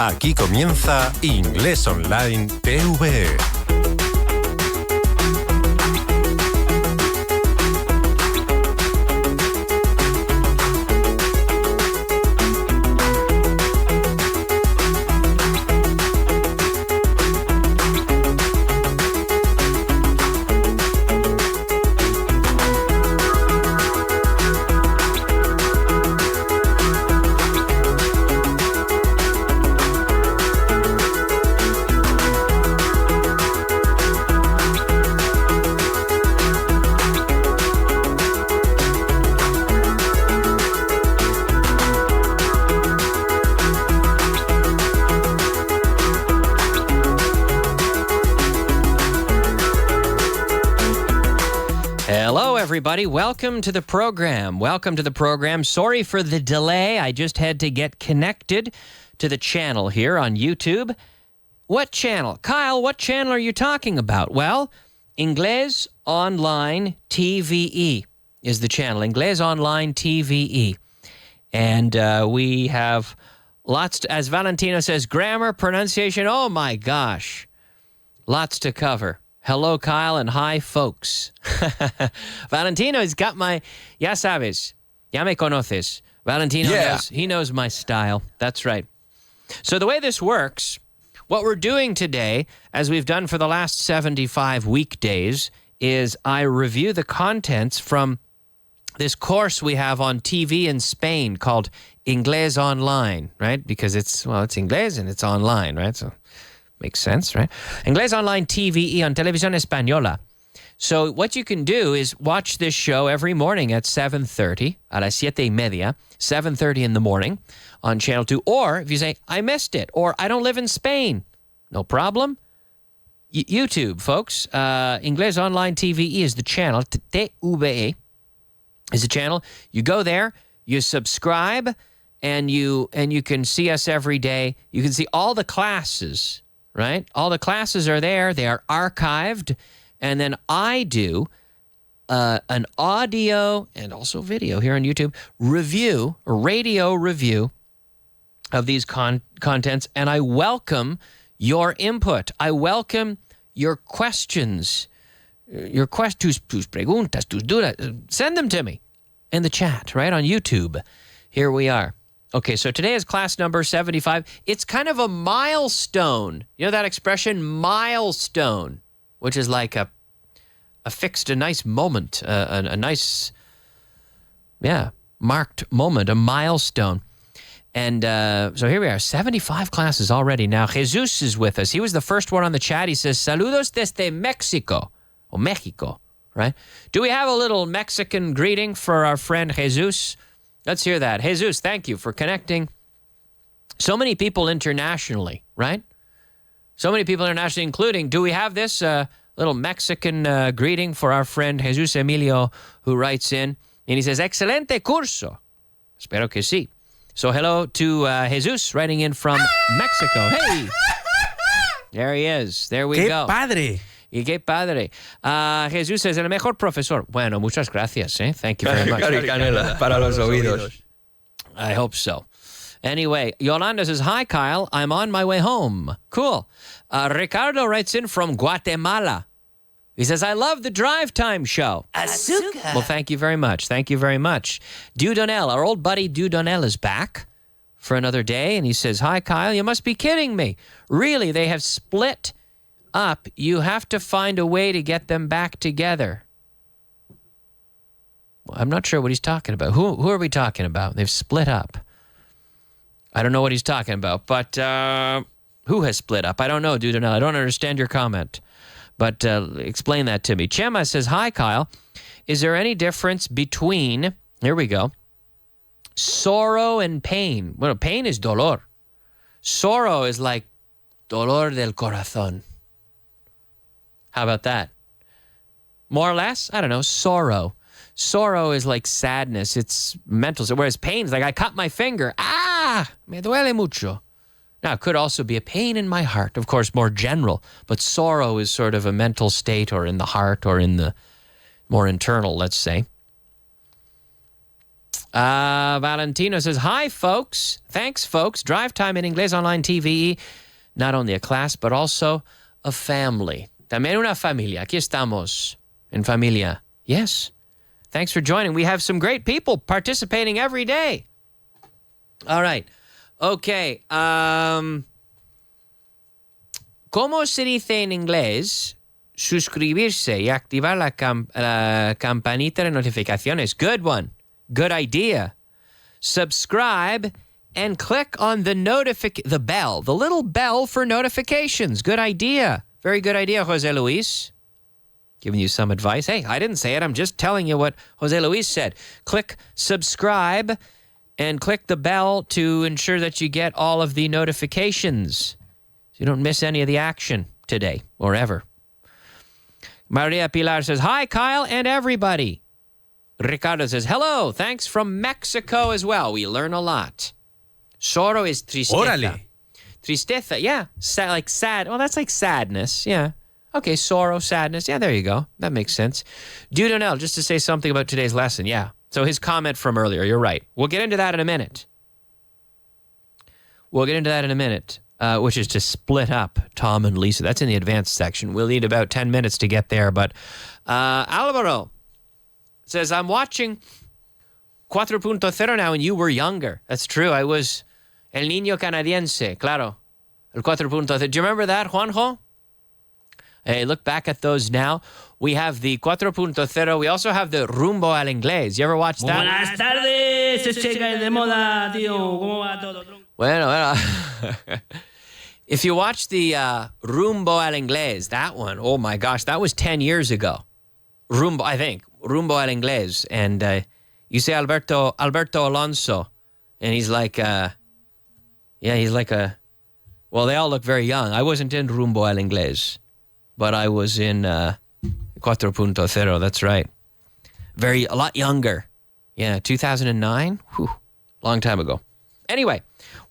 Aquí comienza Inglés Online TVE. Everybody, welcome to the program. Welcome to the program. Sorry for the delay. I just had to get connected to the channel here on YouTube. What channel? Kyle, what channel are you talking about? Well, Inglés Online TVE is the channel. Inglés Online TVE. And we have lots to, as Valentino says, grammar, pronunciation. Oh my gosh. Lots to cover. Hello, Kyle, and hi, folks. Valentino has got my, ya sabes, ya me conoces. Valentino knows, he knows my style. That's right. So the way this works, what we're doing today, as we've done for the last 75 weekdays, is I review the contents from this course we have on TV in Spain called Inglés Online, right? Because it's Inglés and it's online, right? So makes sense, right? Inglés Online TVE on Televisión Española. So what you can do is watch this show every morning at 7:30, a las 7:30, 7:30 in the morning on Channel 2. Or if you say, I missed it, or I don't live in Spain, no problem. YouTube, folks. Inglés Online TVE is the channel. TVE is the channel. You go there, you subscribe, and you can see us every day. You can see all the classes, right? All the classes are there. They are archived. And then I do an audio and also video here on YouTube review, a radio review of these contents. And I welcome your input. I welcome your questions, tus preguntas, tus dudas. Send them to me in the chat, right, on YouTube. Here we are. Okay, so today is class number 75. It's kind of a milestone. You know that expression, milestone, which is like a nice moment, a nice, marked moment, a milestone. And so here we are, 75 classes already. Now, Jesus is with us. He was the first one on the chat. He says, saludos desde Mexico, or Mexico, right? Do we have a little Mexican greeting for our friend Jesus? Let's hear that. Jesus, thank you for connecting. So many people internationally, right? So many people internationally, including, do we have this little Mexican greeting for our friend Jesus Emilio, who writes in, and he says, excelente curso. Espero que sí. So hello to Jesus writing in from Mexico. Hey! There he is. There we go. ¡Qué padre! Y qué padre. Jesus es el mejor profesor. Bueno, muchas gracias. Thank you very much. Canela para los oídos. I hope so. Anyway, Yolanda says, hi, Kyle. I'm on my way home. Cool. Ricardo writes in from Guatemala. He says, I love the Drive Time show. Azúcar. Well, thank you very much. Thank you very much. Dudonel, our old buddy Dudonel is back for another day. And he says, hi, Kyle. You must be kidding me. Really, they have split up. You have to find a way to get them back together. Well, I'm not sure what he's talking about. Who are we talking about? They've split up. I don't know what he's talking about, but who has split up? I don't know, dude. I don't understand your comment, but explain that to me. Chema says, hi, Kyle. Is there any difference between, here we go, sorrow and pain? Well, pain is dolor. Sorrow is like dolor del corazón. How about that? More or less? I don't know. Sorrow. Sorrow is like sadness. It's mental. Whereas pain is like, I cut my finger. Ah, me duele mucho. Now, it could also be a pain in my heart, of course, more general. But sorrow is sort of a mental state or in the heart or in the more internal, let's say. Valentino says, hi, folks. Thanks, folks. Drive time in Inglés Online TVE. Not only a class, but also a family. También una familia. Aquí estamos. En familia. Yes. Thanks for joining. We have some great people participating every day. All right. Okay. ¿Cómo se dice en inglés suscribirse y activar la campanita de notificaciones? Good one. Good idea. Subscribe and click on the bell, the little bell for notifications. Good idea. Very good idea, Jose Luis. Giving you some advice. Hey, I didn't say it. I'm just telling you what Jose Luis said. Click subscribe and click the bell to ensure that you get all of the notifications, so you don't miss any of the action today or ever. Maria Pilar says, hi, Kyle and everybody. Ricardo says, hello, thanks from Mexico as well. We learn a lot. Sorrow is tristeza. Órale. Tristeza, yeah. Like sad. Well, that's like sadness, yeah. Okay, sorrow, sadness. Yeah, there you go. That makes sense. Dudonel, just to say something about today's lesson, yeah. So his comment from earlier, you're right. We'll get into that in a minute. Which is to split up Tom and Lisa. That's in the advanced section. We'll need about 10 minutes to get there. But Alvaro says, I'm watching 4.0 now and you were younger. That's true. I was El Niño Canadiense, claro. El 4.0. Do you remember that, Juanjo? Hey, look back at those now. We have the 4.0. We also have the Rumbo al Inglés. You ever watch that? Buenas tardes, es checa de moda, tío. ¿Cómo va todo? Bueno. If you watch the Rumbo al Inglés, that one, oh my gosh, that was 10 years ago. Rumbo al Inglés. And you say Alberto Alonso, and he's like, well, they all look very young. I wasn't in Rumbo al Inglés, but I was in 4.0. That's right. A lot younger. Yeah, 2009. Whew, long time ago. Anyway,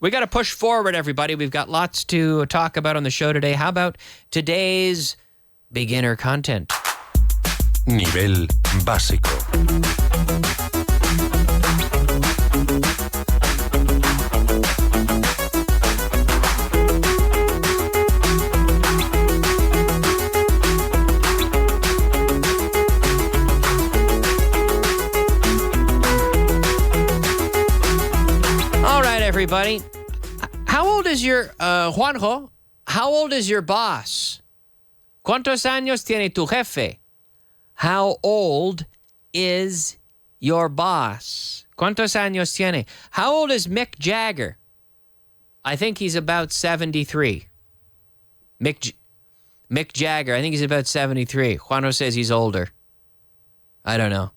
we got to push forward, everybody. We've got lots to talk about on the show today. How about today's beginner content? Nivel básico. Everybody, how old is your Juanjo? How old is your boss? ¿Cuántos años tiene tu jefe? How old is your boss? ¿Cuántos años tiene? How old is Mick Jagger? I think he's about 73. Mick Jagger, I think he's about 73. Juanjo says he's older. I don't know.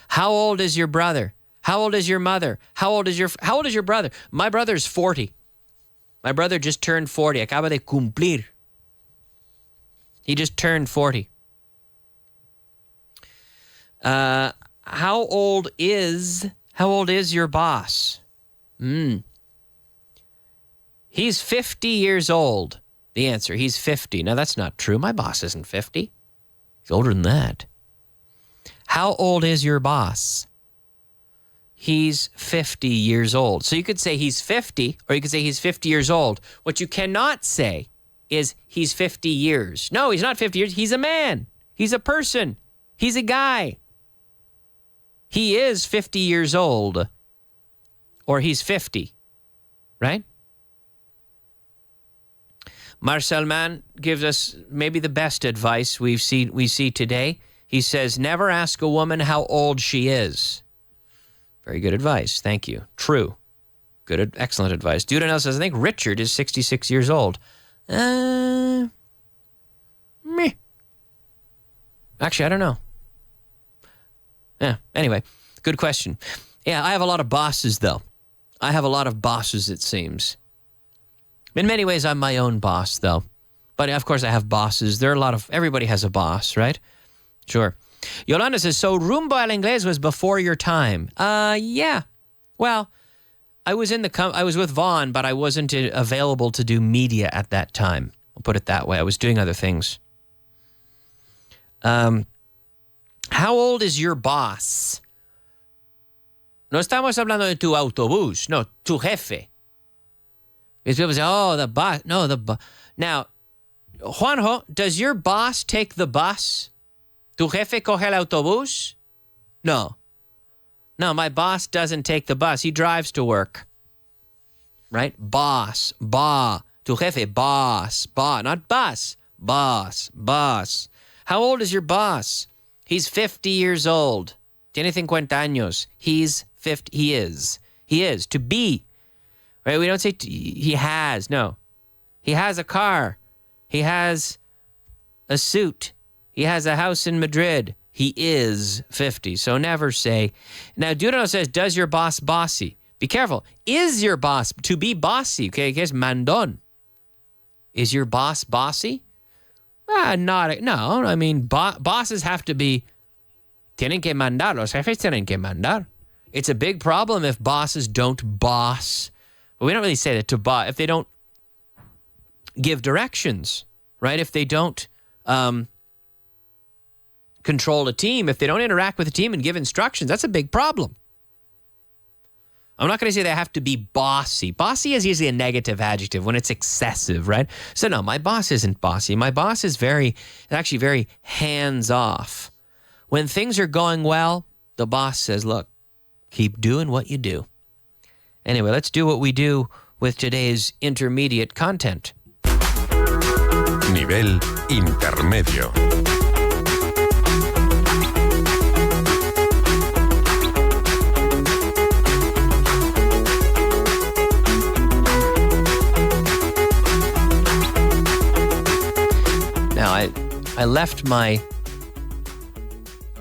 How old is your brother? How old is your mother? How old is your brother? My brother's 40. My brother just turned 40. Acaba de cumplir. He just turned 40. How old is your boss? He's 50 years old. The answer, he's 50. Now, that's not true. My boss isn't 50. He's older than that. How old is your boss? He's 50 years old. So you could say he's 50, or you could say he's 50 years old. What you cannot say is he's 50 years. No, he's not 50 years. He's a man. He's a person. He's a guy. He is 50 years old, or he's 50, right? Marcel Mann gives us maybe the best advice we see today. He says, never ask a woman how old she is. Very good advice. Thank you. True. Good, excellent advice. Dudonel says, I think Richard is 66 years old. Meh. Actually, I don't know. Yeah, anyway, good question. Yeah, I have a lot of bosses, though. I have a lot of bosses, it seems. In many ways, I'm my own boss, though. But, of course, I have bosses. Everybody has a boss, right? Sure. Yolanda says, so Rumbo al Inglés was before your time. Yeah. Well, I was with Vaughn, but I wasn't available to do media at that time. I'll put it that way. I was doing other things. How old is your boss? No estamos hablando de tu autobús. No, tu jefe. Because people say, oh, the bus. No, the bus. Now, Juanjo, does your boss take the bus? ¿Tu jefe coge el autobús? No. No, my boss doesn't take the bus. He drives to work. Right? Boss. Tu jefe, boss. Not bus. Boss. How old is your boss? He's 50 years old. Tiene 50 años. He's 50. He is. To be. Right? We don't say he has. No. He has a car. He has a suit. He has a house in Madrid. He is 50. So never say. Now, Deuteronomy says, does your boss bossy? Be careful. Is your boss to be bossy? Okay, que es mandón. Is your boss bossy? No. I mean, bosses have to be. Tienen que mandar. Los jefes tienen que mandar. It's a big problem if bosses don't boss. But we don't really say that to boss. If they don't give directions, right? If they don't control a team, if they don't interact with the team and give instructions, that's a big problem. I'm not going to say they have to be bossy. Bossy is usually a negative adjective when it's excessive, right? So no, my boss isn't bossy. My boss is actually very hands-off. When things are going well, the boss says, look, keep doing what you do. Anyway, let's do what we do with today's intermediate content. Nivel intermedio. Now, I left I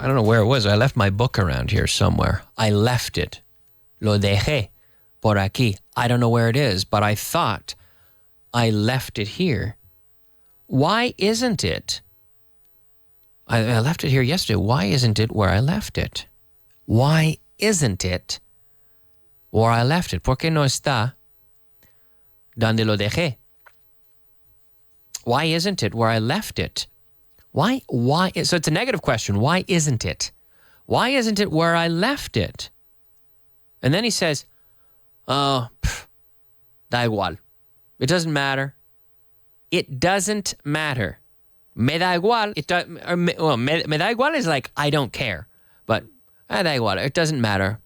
don't know where it was. I left my book around here somewhere. I left it. Lo dejé por aquí. I don't know where it is, but I thought I left it here. Why isn't it? I left it here yesterday. Why isn't it where I left it? Why isn't it where I left it? ¿Por qué no está donde lo dejé? Why isn't it where I left it? Why? So it's a negative question. Why isn't it? Why isn't it where I left it? And then he says, da igual. It doesn't matter. It doesn't matter. Me da igual. Me da igual is like, I don't care. But, da igual. It doesn't matter.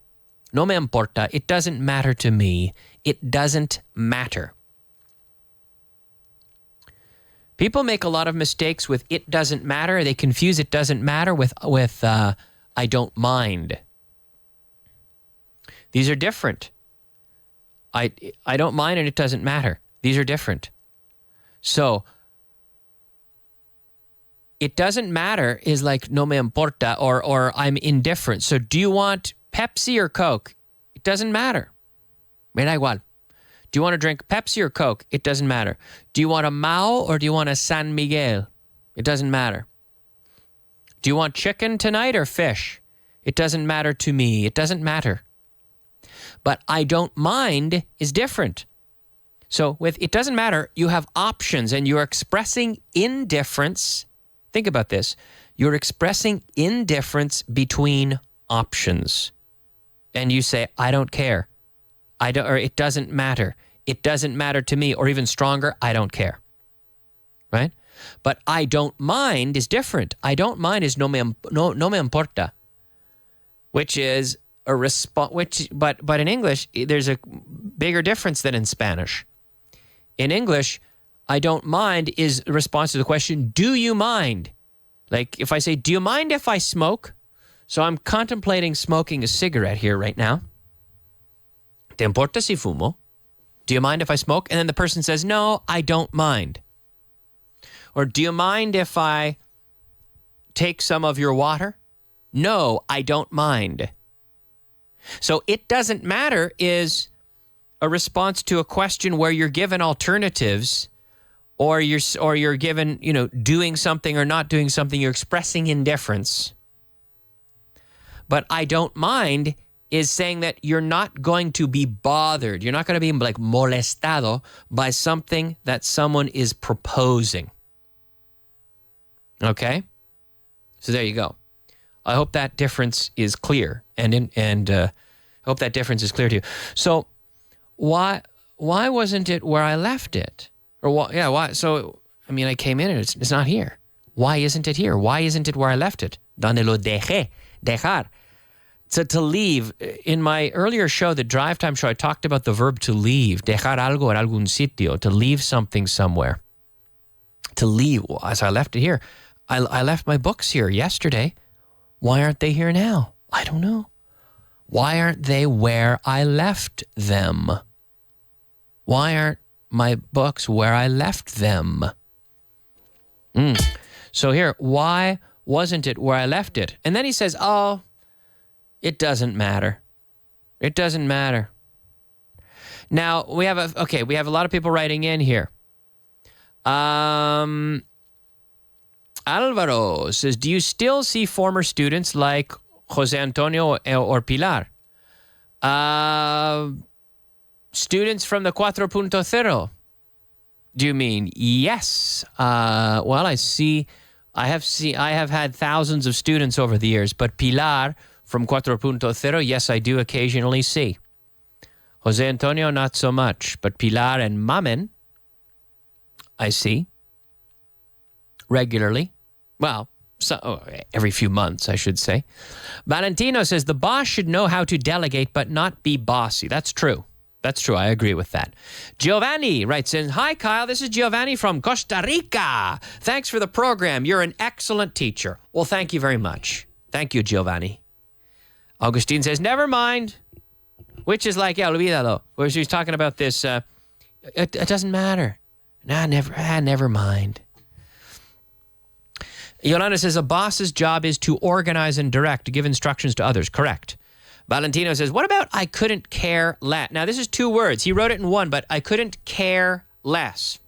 No me importa. It doesn't matter to me. It doesn't matter. People make a lot of mistakes with it doesn't matter. They confuse it doesn't matter with I don't mind. These are different. I don't mind and it doesn't matter. These are different. So, it doesn't matter is like no me importa or I'm indifferent. So, do you want Pepsi or Coke? It doesn't matter. Me da igual. Do you want to drink Pepsi or Coke? It doesn't matter. Do you want a Mao or do you want a San Miguel? It doesn't matter. Do you want chicken tonight or fish? It doesn't matter to me. It doesn't matter. But I don't mind is different. So with it doesn't matter, you have options and you're expressing indifference. Think about this. You're expressing indifference between options. And you say, I don't care. Or it doesn't matter. It doesn't matter to me. Or even stronger, I don't care. Right? But I don't mind is different. I don't mind is no me importa. Which is a response. But in English, there's a bigger difference than in Spanish. In English, I don't mind is a response to the question, do you mind? Like if I say, do you mind if I smoke? So I'm contemplating smoking a cigarette here right now. ¿Te importa si fumo? Do you mind if I smoke? And then the person says, no, I don't mind. Or do you mind if I take some of your water? No, I don't mind. So it doesn't matter is a response to a question where you're given alternatives or you're given, doing something or not doing something, you're expressing indifference. But I don't mind is saying that you're not going to be bothered. You're not going to be like molestado by something that someone is proposing. Okay? So there you go. I hope that difference is clear. And Hope that difference is clear to you. So why wasn't it where I left it? Or why? So, I mean, I came in and it's not here. Why isn't it here? Why isn't it where I left it? Donde lo dejé? Dejar. So to leave. In my earlier show, the Drive Time show, I talked about the verb to leave. Dejar algo en algún sitio. To leave something somewhere. To leave. As I left it here. I left my books here yesterday. Why aren't they here now? I don't know. Why aren't they where I left them? Why aren't my books where I left them? So here, why wasn't it where I left it? And then he says, oh, it doesn't matter. It doesn't matter. Now, we have a lot of people writing in here. Alvaro says, do you still see former students like Jose Antonio or Pilar? Students from the 4.0. Do you mean? Yes. Well, I have had thousands of students over the years, but Pilar from 4.0, yes, I do occasionally see. Jose Antonio, not so much, but Pilar and Mamen, I see regularly. Well, every few months, I should say. Valentino says, the boss should know how to delegate but not be bossy. That's true. That's true. I agree with that. Giovanni writes in, hi, Kyle. This is Giovanni from Costa Rica. Thanks for the program. You're an excellent teacher. Well, thank you very much. Thank you, Giovanni. Augustine says, never mind. Which is like, olvídalo. Where she's talking about this, it doesn't matter. Never mind. Yolanda says, a boss's job is to organize and direct, to give instructions to others. Correct. Valentino says, what about I couldn't care less? Now, this is 2 words. He wrote it in 1, but I couldn't care less.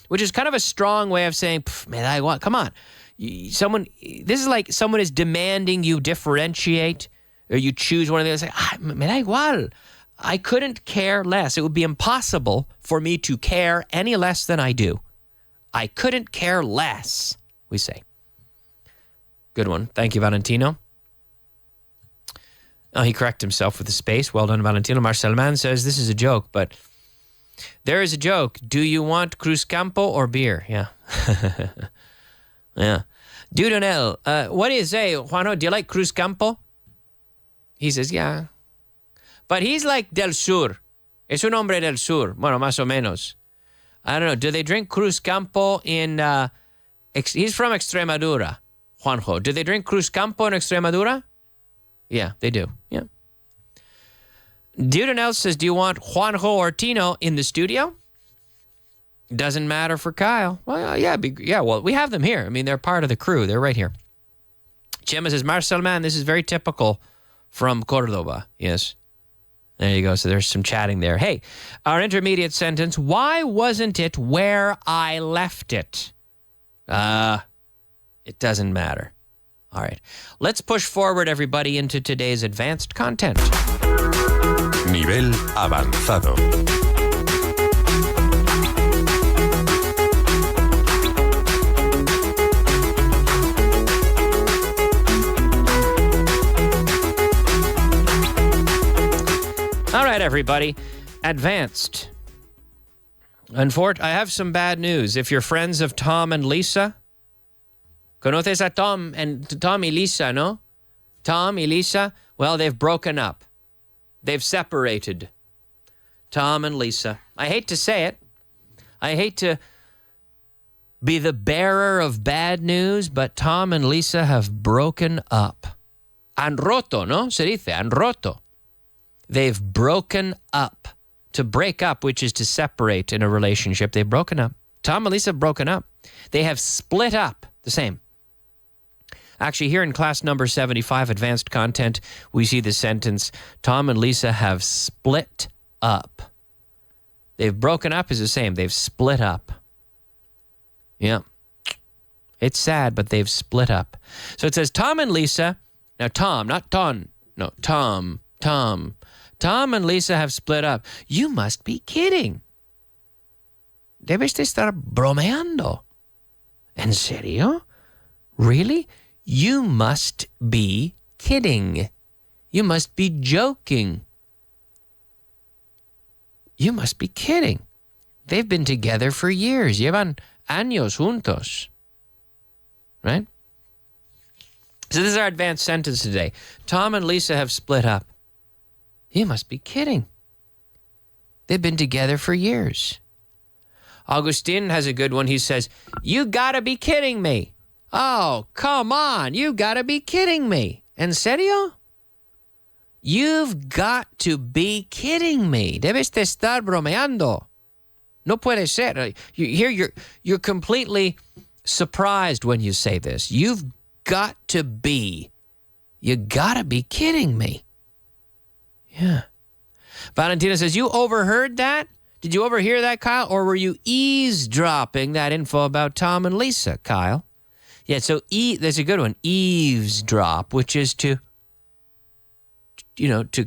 Which is kind of a strong way of saying, me da igual. Come on. This is like someone is demanding you differentiate or you choose one of the others. Like, me da igual. I couldn't care less. It would be impossible for me to care any less than I do. I couldn't care less, we say. Good one. Thank you, Valentino. Oh, he corrected himself with a space. Well done, Valentino. Marcel Mann says, this is a joke, but there is a joke. Do you want Cruzcampo or beer? Yeah. Yeah. Dudonel, what do you say, Juano? Do you like Cruzcampo? He says, yeah. But he's like del sur. Es un hombre del sur. Bueno, más o menos. I don't know. Do they drink Cruzcampo in... he's from Extremadura, Juanjo. Do they drink Cruzcampo in Extremadura? Yeah, they do. Yeah. Dudonel says, do you want Juanjo or Tino in the studio? Doesn't matter for Kyle. Well, yeah, well, we have them here. I mean, they're part of the crew. They're right here. Chema says, Marcel Man, this is very typical from Cordoba. Yes. There you go. So there's some chatting there. Hey, our intermediate sentence, why wasn't it where I left it? It doesn't matter. All right. Let's push forward, everybody, into today's advanced content. Nivel avanzado. All right, everybody. Advanced. I have some bad news. If you're friends of Tom and Lisa, conoces a Tom y Lisa, no? Tom y Lisa, well, they've broken up. They've separated. Tom and Lisa. I hate to say it. I hate to be the bearer of bad news, but Tom and Lisa have broken up. Han roto, no? Se dice, han roto. They've broken up. To break up, which is to separate in a relationship, they've broken up. Tom and Lisa have broken up. They have split up. The same. Actually, here in class number 75, advanced content, we see the sentence, Tom and Lisa have split up. They've broken up is the same. They've split up. Yeah. It's sad, but they've split up. So it says Tom and Lisa. Now, Tom, not Ton. No, Tom. Tom and Lisa have split up. You must be kidding. Debes de estar bromeando. ¿En serio? Really? You must be kidding. You must be joking. You must be kidding. They've been together for years. Llevan años juntos. Right? So this is our advanced sentence today. Tom and Lisa have split up. You must be kidding. They've been together for years. Augustin has a good one. He says, you gotta be kidding me. Oh, come on. You gotta be kidding me. ¿En serio? You've got to be kidding me. Debes de estar bromeando. No puede ser. You're completely surprised when you say this. You gotta be kidding me. Yeah. Valentina says, you overheard that? Did you overhear that, Kyle? Or were you eavesdropping that info about Tom and Lisa, Kyle? Yeah, so there's a good one. Eavesdrop, which is to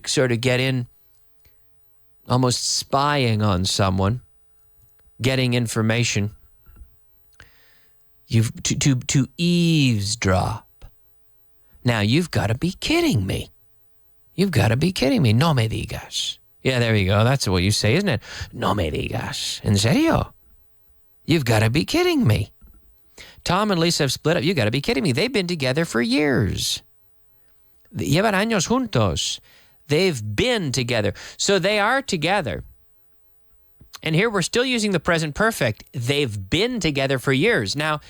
sort of get in, almost spying on someone, getting information. To eavesdrop. Now, you've got to be kidding me. You've got to be kidding me. No me digas. Yeah, there you go. That's what you say, isn't it? No me digas. En serio? You've got to be kidding me. Tom and Lisa have split up. You've got to be kidding me. They've been together for years. Llevan años juntos. They've been together. So they are together. And here we're still using the present perfect. They've been together for years. Now,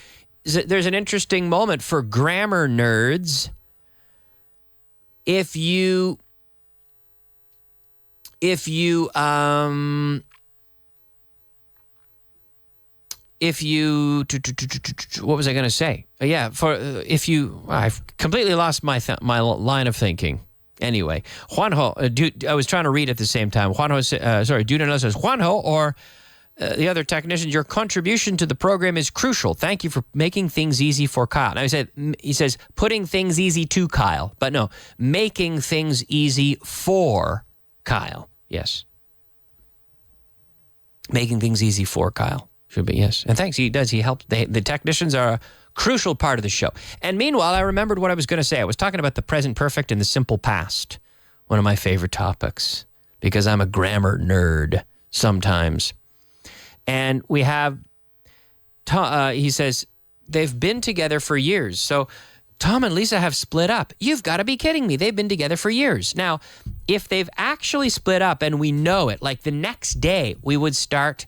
there's an interesting moment for grammar nerds. What was I going to say? I've completely lost my line of thinking. Anyway, Juanjo, I was trying to read at the same time. Dudano says, Juanjo, or the other technicians, your contribution to the program is crucial. Thank you for making things easy for Kyle. Now he says, putting things easy to Kyle, but no, making things easy for Kyle. Yes. Making things easy for Kyle. Should be, yes. And thanks, he does. He helped. The technicians are a crucial part of the show. And meanwhile, I remembered what I was going to say. I was talking about the present perfect and the simple past, one of my favorite topics, because I'm a grammar nerd sometimes. And we have, he says, they've been together for years. So Tom and Lisa have split up. You've got to be kidding me. They've been together for years. Now, if they've actually split up and we know it, like the next day we would start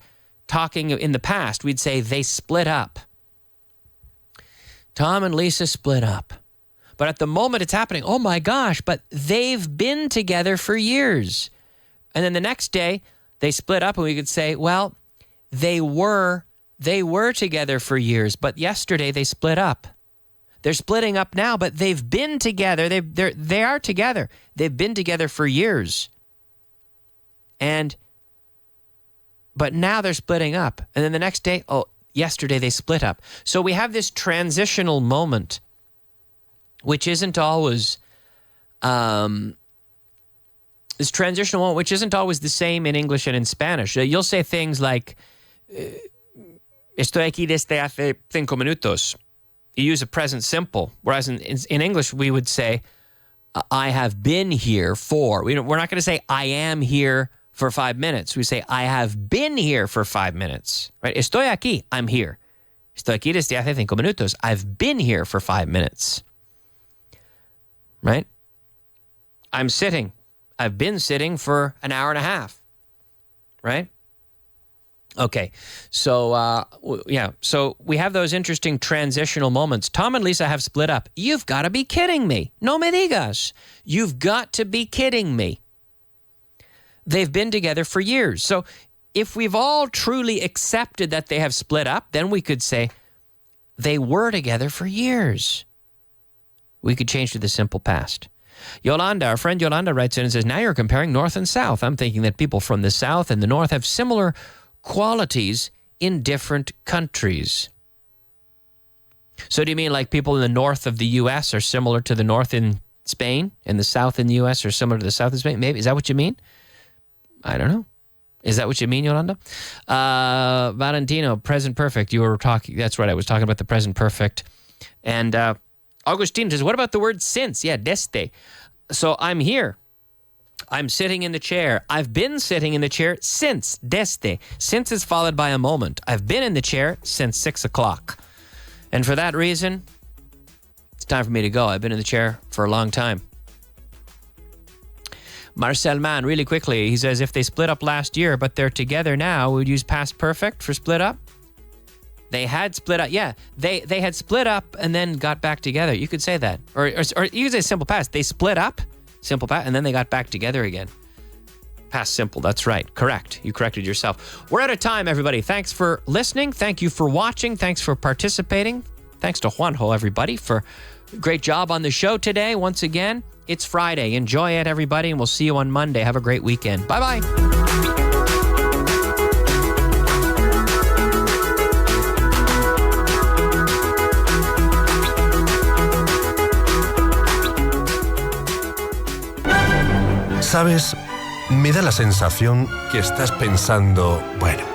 talking in the past, we'd say they split up. Tom and Lisa split up. But at the moment it's happening, oh my gosh, but they've been together for years. And then the next day they split up and we could say, well, they were together for years, but yesterday they split up. They're splitting up now, but they've been together. They are together. They've been together for years. But now they're splitting up. And then the next day, yesterday they split up. So we have this transitional moment, which isn't always the same in English and in Spanish. You'll say things like, estoy aquí desde hace 5 minutos. You use a present simple, whereas in English we would say, I have been here for. We're not going to say, I am here for 5 minutes. We say, I have been here for 5 minutes. Right? Estoy aquí, I'm here. Estoy aquí desde hace 5 minutos. I've been here for 5 minutes. Right? I'm sitting. I've been sitting for an hour and a half. Right? Okay, so so we have those interesting transitional moments. Tom and Lisa have split up. You've got to be kidding me. No me digas. You've got to be kidding me. They've been together for years. So if we've all truly accepted that they have split up, then we could say they were together for years. We could change to the simple past. Yolanda, our friend Yolanda writes in and says, now you're comparing North and South. I'm thinking that people from the South and the North have similar qualities in different countries. So do you mean like people in the north of the U.S. are similar to the north in Spain and the south in the U.S. are similar to the south in Spain? Maybe. Is that what you mean? I don't know. Is that what you mean, Yolanda? Valentino, present perfect. You were talking, that's right, I was talking about the present perfect. And Augustine says, what about the word since? Yeah, desde. So I'm here. I'm sitting in the chair. I've been sitting in the chair since, desde. Since is followed by a moment. I've been in the chair since 6 o'clock. And for that reason, it's time for me to go. I've been in the chair for a long time. Marcel Mann, really quickly, he says, if they split up last year, but they're together now, we'd use past perfect for split up? They had split up. Yeah, they had split up and then got back together. You could say that. Or you could say simple past. They split up, simple past, and then they got back together again. Past simple, that's right. Correct. You corrected yourself. We're out of time, everybody. Thanks for listening. Thank you for watching. Thanks for participating. Thanks to Juanjo, everybody, for a great job on the show today. Once again, it's Friday. Enjoy it, everybody, and we'll see you on Monday. Have a great weekend. Bye-bye. ¿Sabes? Me da la sensación que estás pensando, bueno,